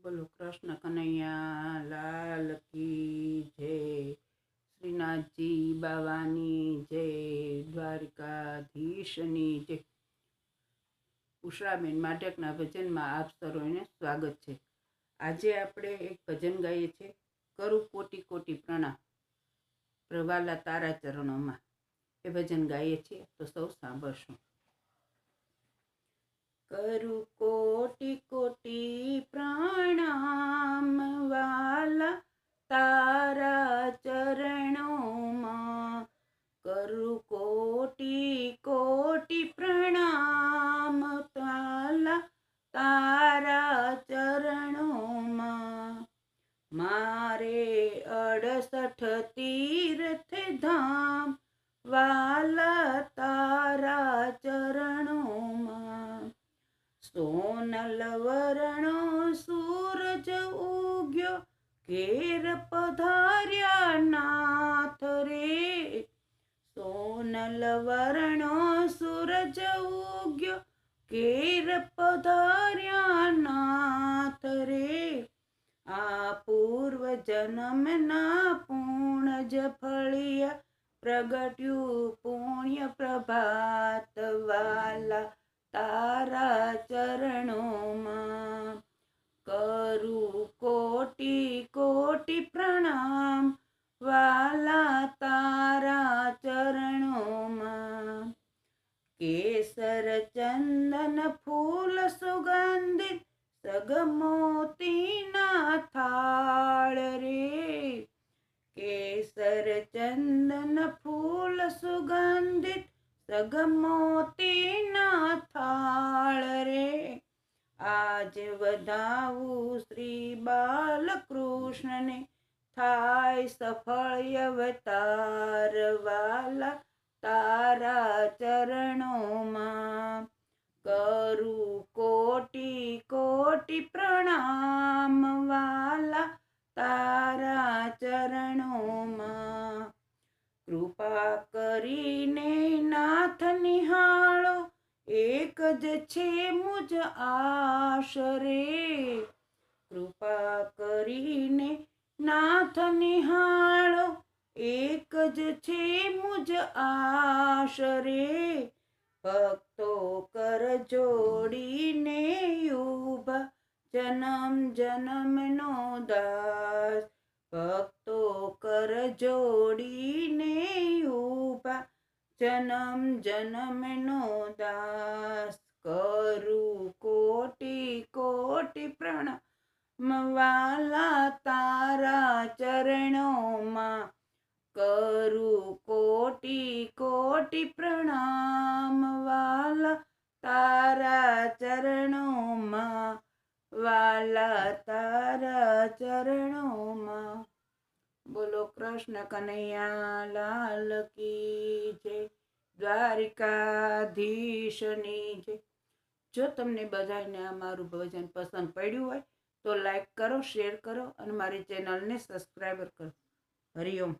બોલો કૃષ્ણ કનૈયા લાલ કી જય, શ્રીનાથજી બાવાની જય, દ્વારિકાધીશની જય. ઉષાબેન માઢકના ભજનમાં આપ સર્વને સ્વાગત છે. આજે આપણે એક ભજન ગાઈએ છીએ, કરું કોટી કોટી પ્રણામ પ્રવાલા તારા ચરણોમાં. એ ભજન ગાઈએ છીએ તો સૌ સાંભળશું. કરું કોટી કોટી પ્રણામ વાલા તારા ચરણોમાં, કરું કોટી કોટી પ્રણામ વાલા તારા ચરણોમાં. મારે 68 તીર્થ ધામ વાલા તારા ચરણોમાં. સોનલ વરણો સૂરજ ઉગ્યો ઘેર પધાર્યા નાથ રે. સોનલ વરણો સૂરજ ઉગ્યો ઘેર પધાર્યા નાથ રે. આ પૂર્વ જન્મના પૂર્ણ જ ફળિયા પ્રગટ્યું પુણ્ય પ્રભાત વાલા તારા ચરણોમાં. કરું કોટી કોટી પ્રણામ વાલા તારા ચરણોમાં. કેસર ચંદન ફૂલ સુગંધિત સગમોતીના થાળ રે. કેસર ચંદન ફૂલ સુગંધિત સગમોતીના થાળ રે. આજ વધાવું શ્રી બાલકૃષ્ણને થાય સફળ અવતાર વાલા તારા ચરણોમાં. કરું કોટી કોટી પ્રણામ વાલા તારા ચરણોમાં. કૃપા કરીને નાથ નિહાળો એક જ છે મુજ આશ રે. કૃપા કરીને નાથ નિહાળો એક જ છે મુજ આશ રે. ભક્તો કર જોડીને ઉભા જન્મ જન્મનો દાસ. ભક્તો કર જોડીને ઉભા જન્મ જન્મનો દાસ. કરું કોટી કોટી પ્રણામ વાલા તારા ચરણોમાં. કરું કોટી કોટી પ્રણામ વાલા તારા ચરણોમાં. વાલા તારા ચરણોમાં. બોલો કૃષ્ણ કનૈયા લાલ કી જય, દ્વારિકાધીશની જય. જો તમને બધાને આ મારું ભજન પસંદ પડ્યું હોય તો લાઈક કરો, શેર કરો અને મારી ચેનલને સબસ્ક્રાઈબર કરો. હરિઓમ.